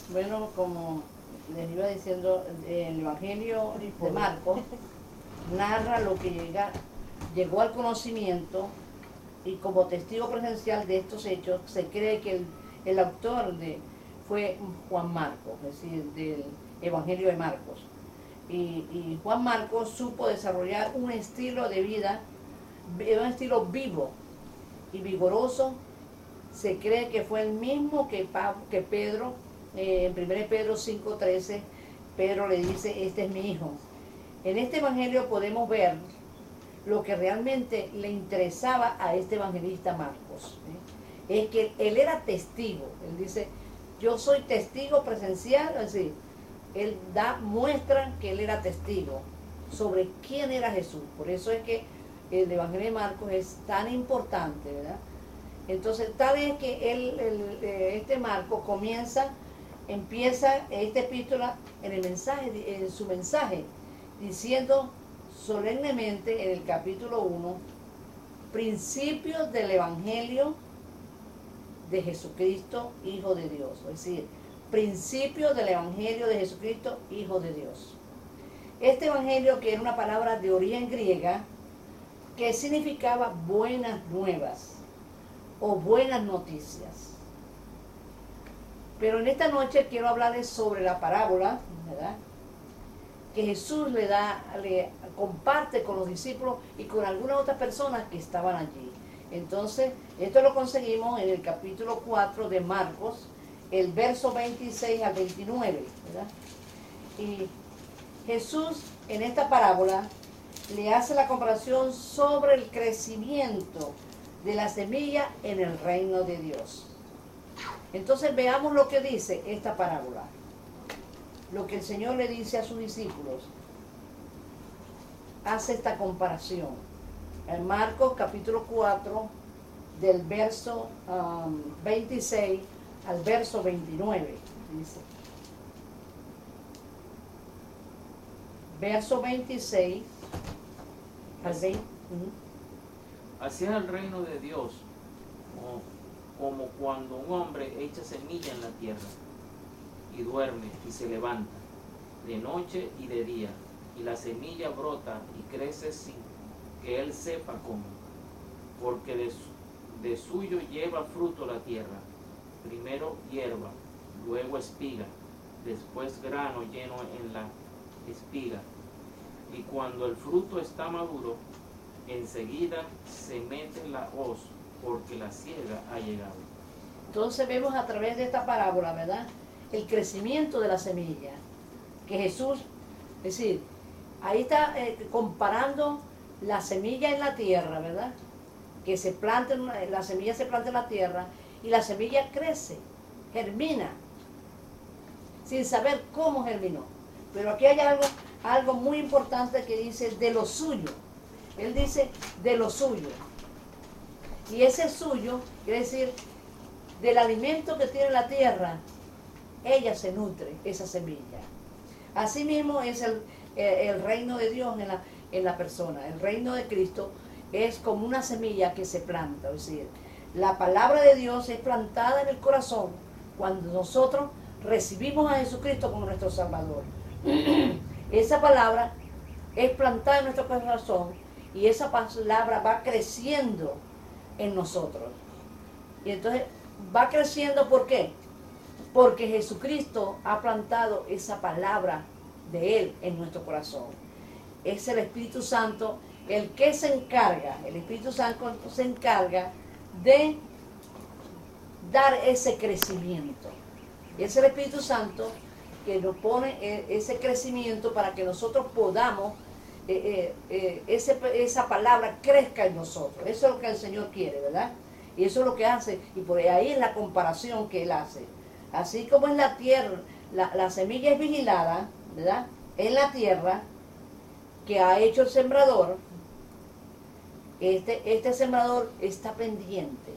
Bueno, como les iba diciendo, el Evangelio de Marcos narra lo que llegó al conocimiento, y como testigo presencial de estos hechos se cree que el autor fue Juan Marcos, es decir, del Evangelio de Marcos. Y Juan Marcos supo desarrollar un estilo de vida, un estilo vivo y vigoroso. Se cree que fue el mismo que Pedro, en 1 Pedro 5:13, Pedro le dice, este es mi hijo. En este evangelio podemos ver lo que realmente le interesaba a este evangelista Marcos, es que él era testigo. Él dice, yo soy testigo presencial, es decir, él muestra que él era testigo sobre quién era Jesús. Por eso es que el evangelio de Marcos es tan importante, ¿verdad? Entonces, tal es que este Marcos empieza esta epístola en su mensaje, diciendo solemnemente en el capítulo 1, principios del Evangelio de Jesucristo, Hijo de Dios. Es decir, principios del Evangelio de Jesucristo, Hijo de Dios. Este Evangelio, que era una palabra de origen griega, que significaba buenas nuevas o buenas noticias. Pero en esta noche quiero hablarles sobre la parábola, ¿verdad?, que Jesús le comparte con los discípulos y con algunas otras personas que estaban allí. Entonces, esto lo conseguimos en el capítulo 4 de Marcos, el verso 26 al 29, ¿verdad? Y Jesús en esta parábola le hace la comparación sobre el crecimiento de la semilla en el reino de Dios. Entonces veamos lo que dice esta parábola, lo que el Señor le dice a sus discípulos. Hace esta comparación. En Marcos capítulo 4, del verso 26 al verso 29, dice. Verso 26 al 20. Así es el reino de Dios, como cuando un hombre echa semilla en la tierra y duerme y se levanta de noche y de día, y la semilla brota y crece sin que él sepa cómo, porque de suyo lleva fruto la tierra, primero hierba, luego espiga, después grano lleno en la espiga, y cuando el fruto está maduro, enseguida se mete la hoz, porque la siega ha llegado. Entonces vemos a través de esta parábola, ¿verdad?, el crecimiento de la semilla, que Jesús, es decir, ahí está comparando la semilla en la tierra, ¿verdad?, que la semilla se planta en la tierra y la semilla crece, germina, sin saber cómo germinó. Pero aquí hay algo muy importante que dice de lo suyo. Él dice de lo suyo. Y ese suyo quiere decir del alimento que tiene la tierra, ella se nutre, esa semilla. Asimismo es el reino de Dios en la persona. El reino de Cristo es como una semilla que se planta. Es decir, la palabra de Dios es plantada en el corazón cuando nosotros recibimos a Jesucristo como nuestro Salvador. Esa palabra es plantada en nuestro corazón y esa palabra va creciendo en nosotros. Y entonces va creciendo, ¿por qué? Porque Jesucristo ha plantado esa palabra de Él en nuestro corazón. Es el Espíritu Santo el que se encarga, el Espíritu Santo se encarga de dar ese crecimiento. Y es el Espíritu Santo que nos pone ese crecimiento para que nosotros podamos, esa palabra crezca en nosotros. Eso es lo que el Señor quiere, ¿verdad? Y eso es lo que hace, y por ahí es la comparación que Él hace. Así como en la tierra, la semilla es vigilada, ¿verdad?, en la tierra que ha hecho el sembrador, este sembrador está pendiente.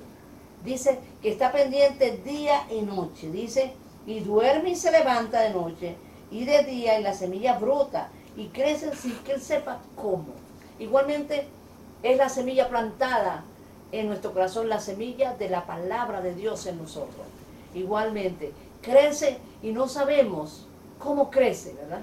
Dice que está pendiente día y noche. Dice, y duerme y se levanta de noche y de día, y la semilla brota y crece sin que él sepa cómo. Igualmente es la semilla plantada en nuestro corazón, la semilla de la palabra de Dios en nosotros. Igualmente, crece y no sabemos cómo crece, ¿verdad?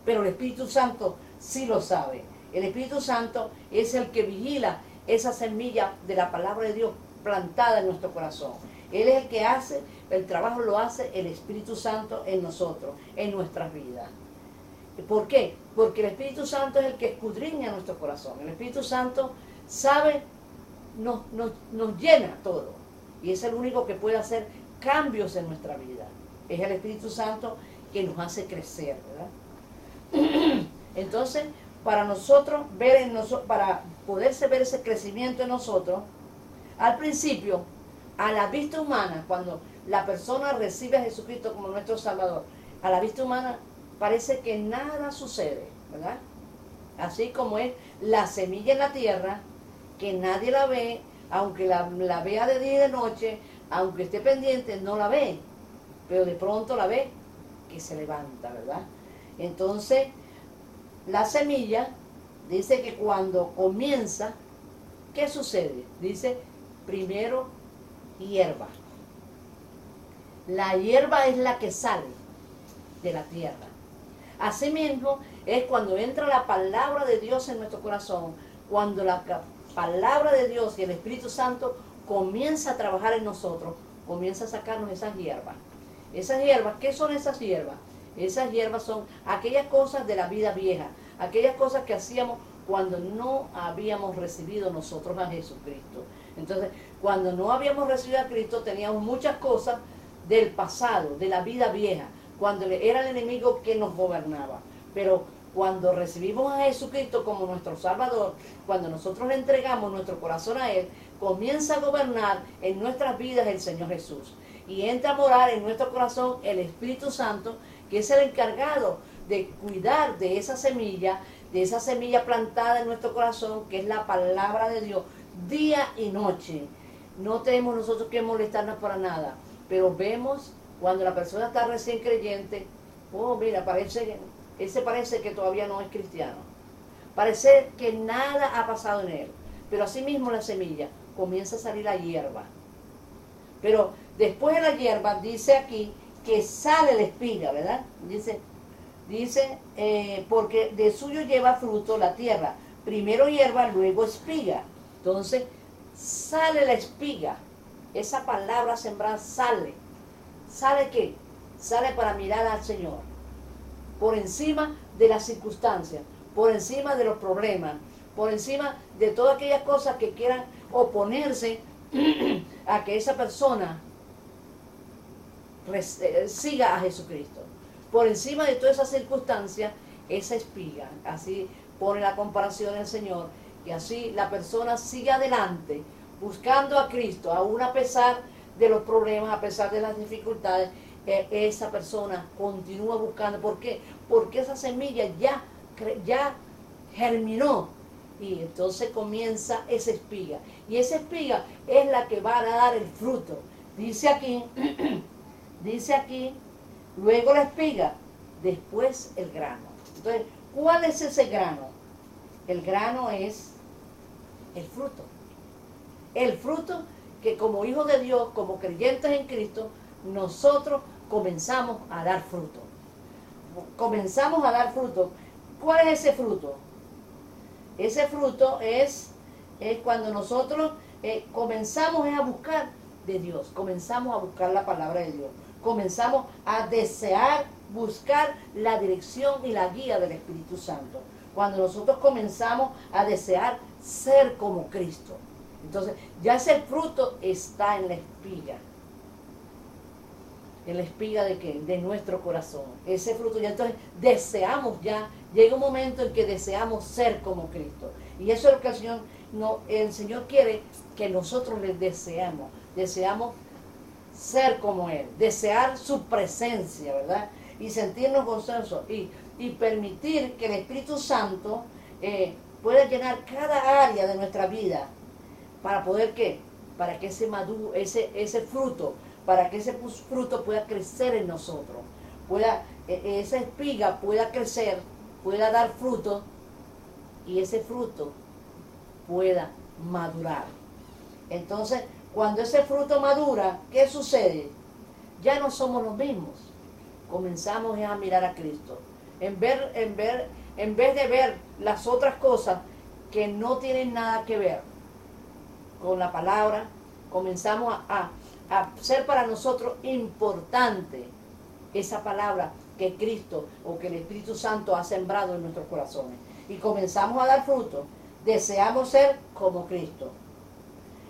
Pero el Espíritu Santo sí lo sabe. El Espíritu Santo es el que vigila esa semilla de la palabra de Dios plantada en nuestro corazón. Él es el que hace, el trabajo lo hace el Espíritu Santo en nosotros, en nuestras vidas. ¿Por qué? Porque el Espíritu Santo es el que escudriña nuestro corazón. El Espíritu Santo sabe, nos llena todo. Y es el único que puede hacer cambios en nuestra vida. Es el Espíritu Santo que nos hace crecer, ¿verdad? Entonces, para nosotros ver para poderse ver ese crecimiento en nosotros, al principio, a la vista humana, cuando la persona recibe a Jesucristo como nuestro Salvador, a la vista humana parece que nada sucede, ¿verdad? Así como es la semilla en la tierra, que nadie la ve, aunque la vea de día y de noche, aunque esté pendiente, no la ve, pero de pronto la ve que se levanta, ¿verdad? Entonces, la semilla dice que cuando comienza, ¿qué sucede? Dice, primero hierba. La hierba es la que sale de la tierra. Asimismo, es cuando entra la palabra de Dios en nuestro corazón, cuando la palabra de Dios y el Espíritu Santo comienza a trabajar en nosotros, comienza a sacarnos esas hierbas. Esas hierbas, ¿qué son esas hierbas? Esas hierbas son aquellas cosas de la vida vieja, aquellas cosas que hacíamos cuando no habíamos recibido nosotros a Jesucristo. Entonces, cuando no habíamos recibido a Cristo, teníamos muchas cosas del pasado, de la vida vieja, cuando era el enemigo que nos gobernaba. Pero cuando recibimos a Jesucristo como nuestro Salvador, cuando nosotros le entregamos nuestro corazón a Él, comienza a gobernar en nuestras vidas el Señor Jesús. Y entra a morar en nuestro corazón el Espíritu Santo, que es el encargado de cuidar de esa semilla plantada en nuestro corazón, que es la palabra de Dios, día y noche. No tenemos nosotros que molestarnos para nada, pero vemos cuando la persona está recién creyente, oh mira, ese parece que todavía no es cristiano, parece que nada ha pasado en él, pero así mismo la semilla, comienza a salir la hierba, pero después de la hierba dice aquí que sale la espiga, ¿verdad? Dice porque de suyo lleva fruto la tierra, primero hierba, luego espiga. Entonces sale la espiga, esa palabra sembrada sale. ¿Sale qué? Sale para mirar al Señor, por encima de las circunstancias, por encima de los problemas, por encima de todas aquellas cosas que quieran oponerse a que esa persona siga a Jesucristo. Por encima de todas esas circunstancias, esa espiga, así pone la comparación el Señor, y así la persona sigue adelante, buscando a Cristo, aún a pesar de los problemas, a pesar de las dificultades, esa persona continúa buscando. ¿Por qué? Porque esa semilla ya germinó, y entonces comienza esa espiga, y esa espiga es la que va a dar el fruto. Dice aquí, luego la espiga, después el grano. Entonces, ¿cuál es ese grano? El grano es el fruto. El fruto que como hijos de Dios, como creyentes en Cristo, nosotros comenzamos a dar fruto. Comenzamos a dar fruto. ¿Cuál es ese fruto? Ese fruto es cuando nosotros comenzamos a buscar de Dios, comenzamos a buscar la palabra de Dios, comenzamos a desear, buscar la dirección y la guía del Espíritu Santo. Cuando nosotros comenzamos a desear ser como Cristo. Entonces, ya ese fruto está en la espiga. ¿En la espiga de qué? De nuestro corazón. Ese fruto ya, entonces, deseamos ya, llega un momento en que deseamos ser como Cristo. Y eso es lo que el Señor quiere que nosotros le deseamos. Deseamos ser como Él, desear su presencia, ¿verdad? Y sentirnos gozosos y permitir que el Espíritu Santo pueda llenar cada área de nuestra vida. ¿Para poder qué? Para que ese fruto, para que ese fruto pueda crecer en nosotros, esa espiga pueda crecer, pueda dar fruto, y ese fruto pueda madurar. Entonces, cuando ese fruto madura, ¿qué sucede? ya no somos los mismos. Comenzamos a mirar a Cristo. En vez de ver las otras cosas que no tienen nada que ver con la palabra, comenzamos a ser para nosotros importante esa palabra que Cristo o que el Espíritu Santo ha sembrado en nuestros corazones. Y comenzamos a dar fruto. Deseamos ser como Cristo.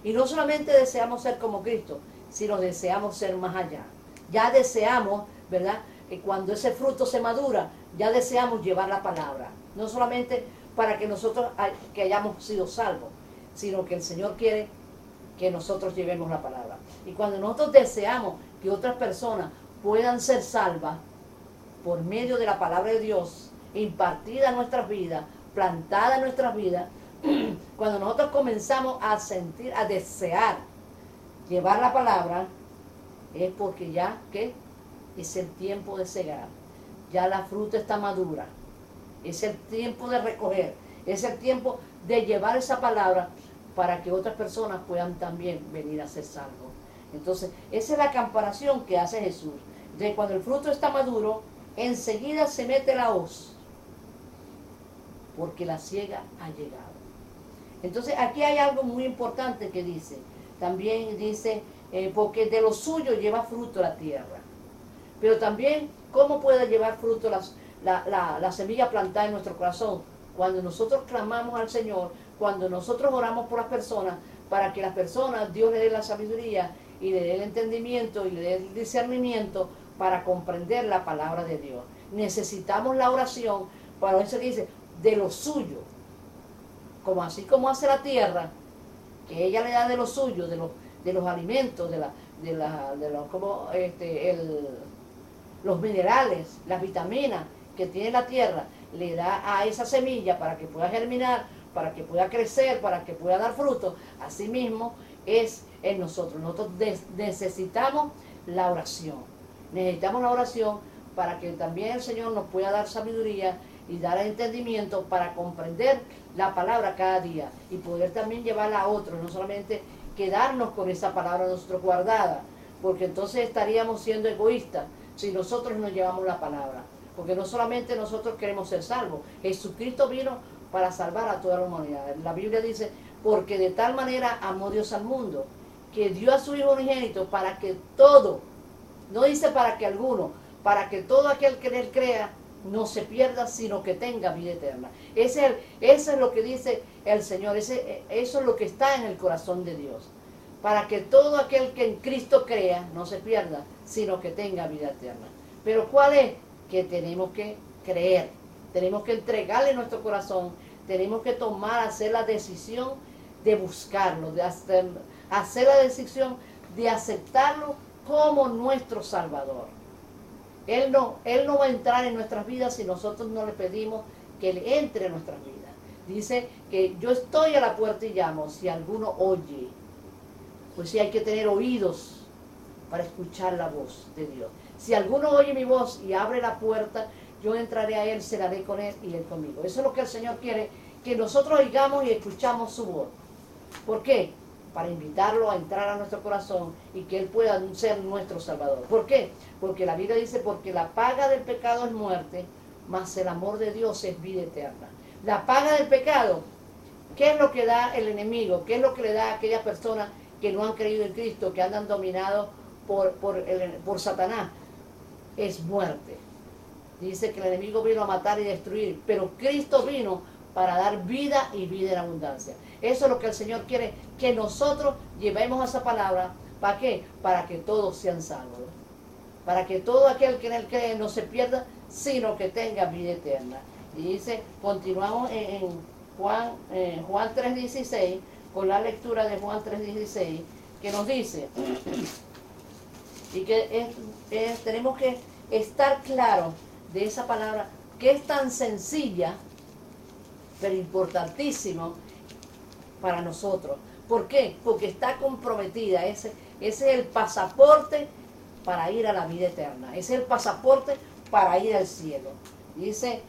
Y no solamente deseamos ser como Cristo, sino deseamos ser más allá. Ya deseamos, ¿verdad? Que cuando ese fruto se madura, ya deseamos llevar la palabra. No solamente para que nosotros que hayamos sido salvos, sino que el Señor quiere que nosotros llevemos la palabra. Y cuando nosotros deseamos que otras personas puedan ser salvas por medio de la palabra de Dios, impartida en nuestras vidas, plantada en nuestras vidas, cuando nosotros comenzamos a sentir, a desear llevar la palabra, es porque ya que es el tiempo de cegar, ya la fruta está madura, es el tiempo de recoger, es el tiempo de llevar esa palabra para que otras personas puedan también venir a ser salvos. Entonces, esa es la comparación que hace Jesús. De cuando el fruto está maduro, enseguida se mete la hoz, porque la siega ha llegado. Entonces, aquí hay algo muy importante que dice. También dice, porque de lo suyo lleva fruto la tierra. Pero también, ¿cómo puede llevar fruto la semilla plantada en nuestro corazón? Cuando nosotros clamamos al Señor, cuando nosotros oramos por las personas, para que las personas, Dios le dé la sabiduría y le dé el entendimiento y le dé el discernimiento para comprender la palabra de Dios. Necesitamos la oración, para eso dice, de lo suyo, como así como hace la tierra, que ella le da de lo suyo, de los alimentos, los minerales, las vitaminas que tiene la tierra, le da a esa semilla para que pueda germinar, para que pueda crecer, para que pueda dar fruto. Asimismo es en nosotros. Nosotros necesitamos la oración. Necesitamos la oración para que también el Señor nos pueda dar sabiduría y dar entendimiento para comprender la palabra cada día y poder también llevarla a otros, no solamente quedarnos con esa palabra nosotros guardada, porque entonces estaríamos siendo egoístas si nosotros no llevamos la palabra, porque no solamente nosotros queremos ser salvos, Jesucristo vino para salvar a toda la humanidad. La Biblia dice, porque de tal manera amó Dios al mundo, que dio a su Hijo unigénito para que todo, no dice para que alguno, para que todo aquel que en él crea no se pierda, sino que tenga vida eterna. Eso es lo que dice el Señor, eso es lo que está en el corazón de Dios. Para que todo aquel que en Cristo crea no se pierda, sino que tenga vida eterna. Pero ¿cuál es? Que tenemos que creer, tenemos que entregarle nuestro corazón, tenemos que hacer la decisión de buscarlo, de hacer la decisión de aceptarlo como nuestro Salvador. Él no va a entrar en nuestras vidas si nosotros no le pedimos que Él entre en nuestras vidas. Dice que yo estoy a la puerta y llamo, si alguno oye. Pues sí, hay que tener oídos para escuchar la voz de Dios. Si alguno oye mi voz y abre la puerta, yo entraré a Él, cenaré con Él y Él conmigo. Eso es lo que el Señor quiere, que nosotros oigamos y escuchamos su voz. ¿Por qué? Para invitarlo a entrar a nuestro corazón y que Él pueda ser nuestro Salvador. ¿Por qué? Porque la Biblia dice, porque la paga del pecado es muerte, mas el amor de Dios es vida eterna. La paga del pecado, ¿qué es lo que da el enemigo? ¿Qué es lo que le da a aquellas personas que no han creído en Cristo, que andan dominados por Satanás? Es muerte. Dice que el enemigo vino a matar y destruir, pero Cristo vino para dar vida y vida en abundancia. Eso es lo que el Señor quiere, que nosotros llevemos esa palabra. ¿Para qué? Para que todos sean salvos. Para que todo aquel que en Él cree no se pierda, sino que tenga vida eterna. Y dice, continuamos en Juan 3:16, con la lectura de Juan 3:16, que nos dice, y que tenemos que estar claros de esa palabra, que es tan sencilla, pero importantísimo para nosotros. ¿Por qué? Porque está comprometida. Ese es el pasaporte para ir a la vida eterna. Ese es el pasaporte para ir al cielo. Dice,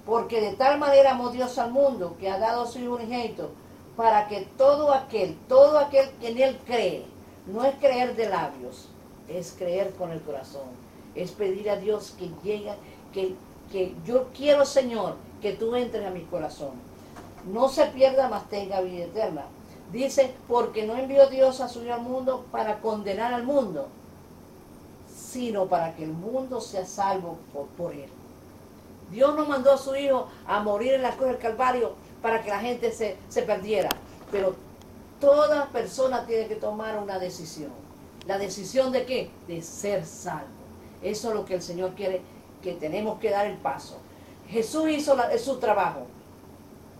porque de tal manera amó Dios al mundo, que ha dado a su Hijo unigénito, para que todo aquel que en Él cree, no es creer de labios, es creer con el corazón, es pedir a Dios que llegue, que yo quiero, Señor, que tú entres a mi corazón. No se pierda, mas tenga vida eterna. Dice, porque no envió Dios a su Hijo al mundo para condenar al mundo, sino para que el mundo sea salvo por él. Dios no mandó a su Hijo a morir en la cruz del Calvario para que la gente se perdiera. Pero toda persona tiene que tomar una decisión. ¿La decisión de qué? De ser salvo. Eso es lo que el Señor quiere, que tenemos que dar el paso. Jesús hizo su trabajo.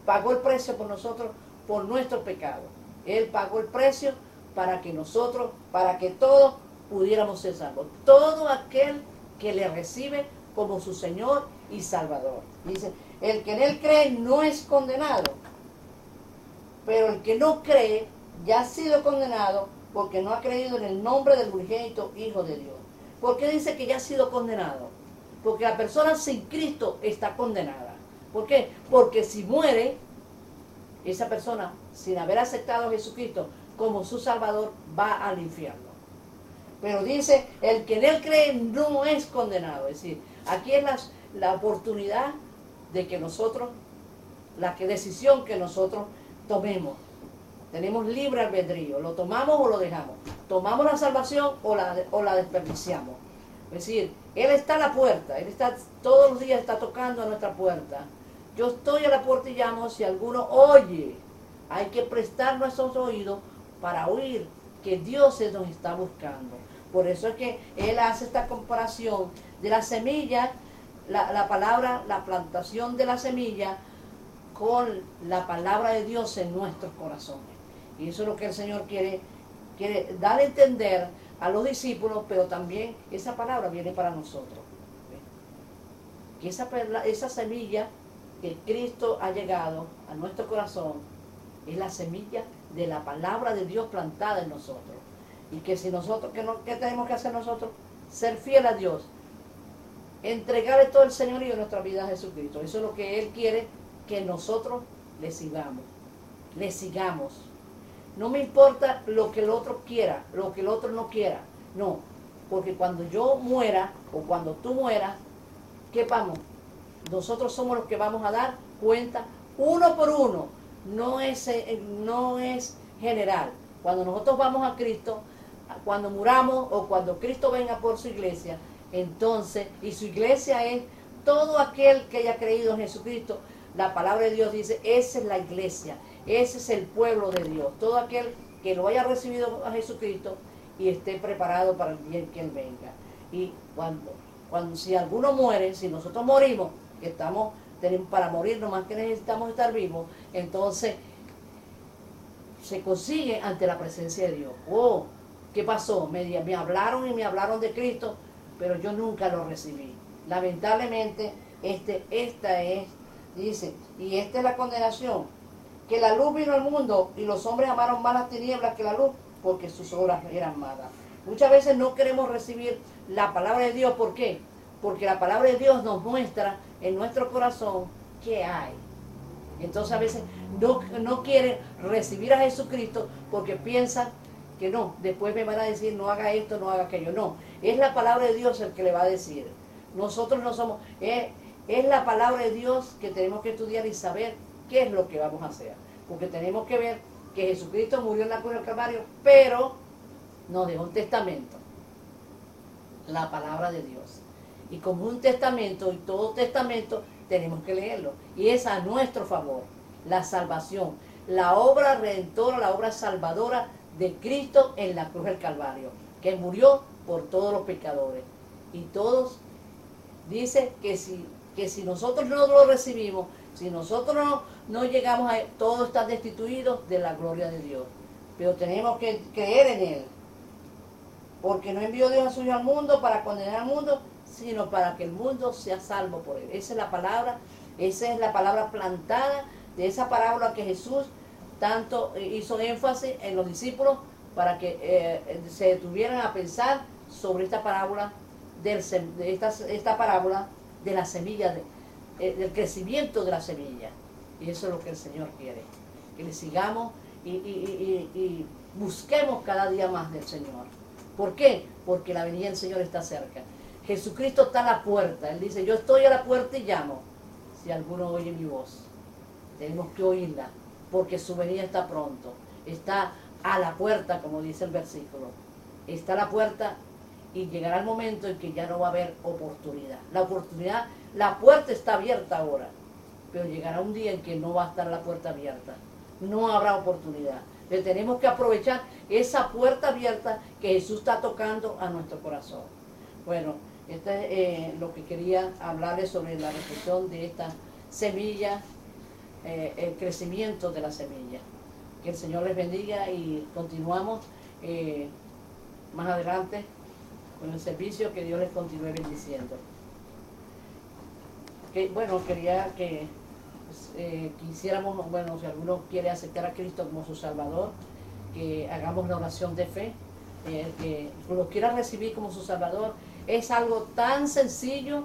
Pagó el precio por nosotros, por nuestro pecado. Él pagó el precio para que nosotros, para que todos pudiéramos ser salvos. Todo aquel que le recibe como su Señor y Salvador. Dice, el que en Él cree no es condenado, pero el que no cree ya ha sido condenado porque no ha creído en el nombre del unigénito Hijo de Dios. ¿Por qué dice que ya ha sido condenado? Porque la persona sin Cristo está condenada. ¿Por qué? Porque si muere, esa persona, sin haber aceptado a Jesucristo como su Salvador, va al infierno. Pero dice, el que en Él cree no es condenado. Es decir, aquí es la oportunidad de que nosotros, decisión que nosotros tomemos. Tenemos libre albedrío, lo tomamos o lo dejamos. Tomamos la salvación o la desperdiciamos. Es decir, Él está a la puerta, Él está todos los días está tocando a nuestra puerta. Yo estoy a la puerta y llamo, si alguno oye, hay que prestar nuestros oídos para oír que Dios nos está buscando. Por eso es que Él hace esta comparación de la semilla, la palabra, la plantación de la semilla con la palabra de Dios en nuestros corazones. Y eso es lo que el Señor quiere dar a entender a los discípulos, pero también esa palabra viene para nosotros. Que esa semilla que Cristo ha llegado a nuestro corazón es la semilla de la palabra de Dios plantada en nosotros. Y que si nosotros, ¿qué tenemos que hacer nosotros? Ser fiel a Dios. Entregarle todo el señorío de nuestra vida a Jesucristo. Eso es lo que Él quiere, que nosotros le sigamos. Le sigamos. No me importa lo que el otro quiera, lo que el otro no quiera. No, porque cuando yo muera o cuando tú mueras, ¿qué vamos? Nosotros somos los que vamos a dar cuenta uno por uno. No es general. Cuando nosotros vamos a Cristo, cuando muramos o cuando Cristo venga por su iglesia, entonces, y su iglesia es todo aquel que haya creído en Jesucristo. La palabra de Dios dice, esa es la iglesia, ese es el pueblo de Dios. Todo aquel que lo haya recibido a Jesucristo y esté preparado para el día en que Él venga. Y si alguno muere, si nosotros morimos, que tenemos para morir, nomás que necesitamos estar vivos, entonces se consigue ante la presencia de Dios. Oh, ¿qué pasó? Me hablaron y me hablaron de Cristo, pero yo nunca lo recibí. Lamentablemente, esta es la condenación, que la luz vino al mundo y los hombres amaron más las tinieblas que la luz, porque sus obras eran malas. Muchas veces no queremos recibir la palabra de Dios. ¿Por qué? Porque la palabra de Dios nos muestra en nuestro corazón qué hay. Entonces a veces no quieren recibir a Jesucristo porque piensan que no, después me van a decir no haga esto, no haga aquello. No, es la palabra de Dios el que le va a decir. Nosotros no somos, es la palabra de Dios que tenemos que estudiar y saber qué es lo que vamos a hacer. Porque tenemos que ver que Jesucristo murió en la cruz del Calvario, pero nos dejó un testamento, la palabra de Dios. Y como un testamento, y todo testamento, tenemos que leerlo. Y es a nuestro favor, la salvación, la obra redentora, la obra salvadora de Cristo en la cruz del Calvario, que murió por todos los pecadores. Y todos, dice que si nosotros no lo recibimos, si nosotros no llegamos a él, todos están destituidos de la gloria de Dios. Pero tenemos que creer en Él. Porque no envió Dios a su Hijo al mundo para condenar al mundo, sino para que el mundo sea salvo por Él. Esa es la palabra plantada de esa parábola que Jesús tanto hizo énfasis en los discípulos para que se detuvieran a pensar sobre esta parábola esta parábola de la semilla, del crecimiento de la semilla. Y eso es lo que el Señor quiere, que le sigamos y busquemos cada día más del Señor. ¿Por qué? Porque la venida del Señor está cerca. Jesucristo está a la puerta. Él dice, yo estoy a la puerta y llamo. Si alguno oye mi voz, tenemos que oírla, porque su venida está pronto. Está a la puerta, como dice el versículo. Está a la puerta y llegará el momento en que ya no va a haber oportunidad. La puerta está abierta ahora, pero llegará un día en que no va a estar la puerta abierta. No habrá oportunidad. Le tenemos que aprovechar esa puerta abierta que Jesús está tocando a nuestro corazón. Bueno, este es lo que quería hablarles sobre la reflexión de esta semilla, el crecimiento de la semilla. Que el Señor les bendiga y continuamos más adelante con el servicio. Que Dios les continúe bendiciendo. Bueno, quería que quisiéramos, bueno, si alguno quiere aceptar a Cristo como su Salvador, que hagamos la oración de fe. El que lo quiera recibir como su Salvador, es algo tan sencillo,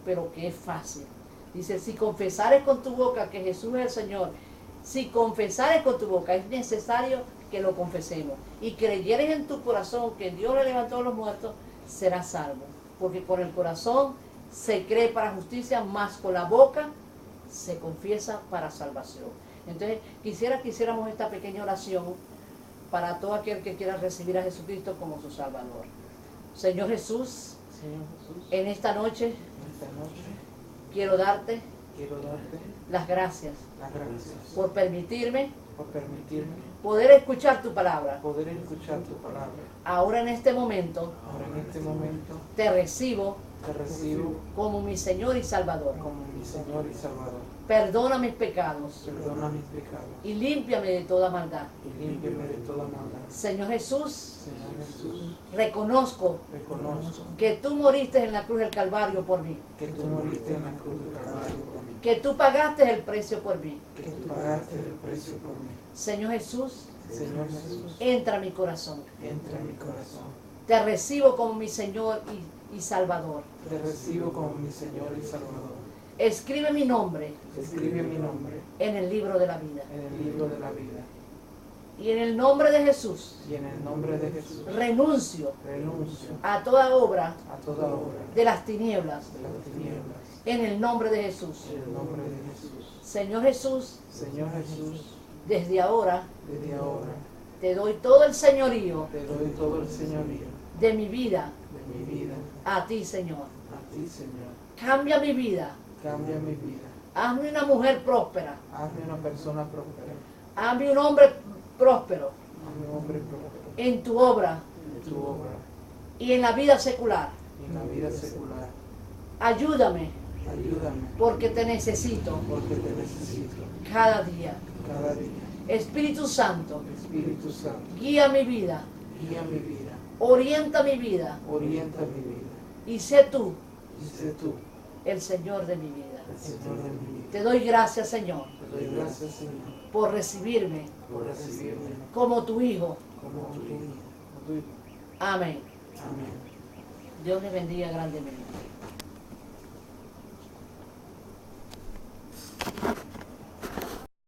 pero que es fácil. Dice, si confesares con tu boca que Jesús es el Señor, si confesares con tu boca, es necesario que lo confesemos, y creyeres en tu corazón que Dios le levantó a los muertos, serás salvo. Porque con el corazón se cree para justicia, más con la boca se confiesa para salvación. Entonces, quisiera que hiciéramos esta pequeña oración para todo aquel que quiera recibir a Jesucristo como su Salvador. Señor Jesús, en esta noche quiero darte las gracias por permitirme poder escuchar tu palabra. Ahora en este momento te recibo como mi Señor y Salvador. Perdona mis pecados y límpiame de toda maldad. Señor Jesús, reconozco que tú moriste en la cruz del Calvario por mí. Que tú pagaste el precio por mí. Señor Jesús, entra a mi corazón. Te recibo como mi Señor y Salvador. Escribe mi nombre en el libro de la vida. Y en el nombre de Jesús, renuncio a toda obra de las tinieblas. En el nombre de Jesús. Señor Jesús, desde ahora te doy todo el señorío de mi vida a ti, Señor. Cambia mi vida. Hazme una mujer próspera. Hazme un hombre próspero en tu obra y en la vida secular. Ayúdame porque te necesito cada día. Espíritu Santo, guía mi vida, orienta mi vida y sé tú el Señor de mi vida. Te doy gracias, Señor, por recibirme como tu Hijo. Amén. Dios le bendiga grandemente.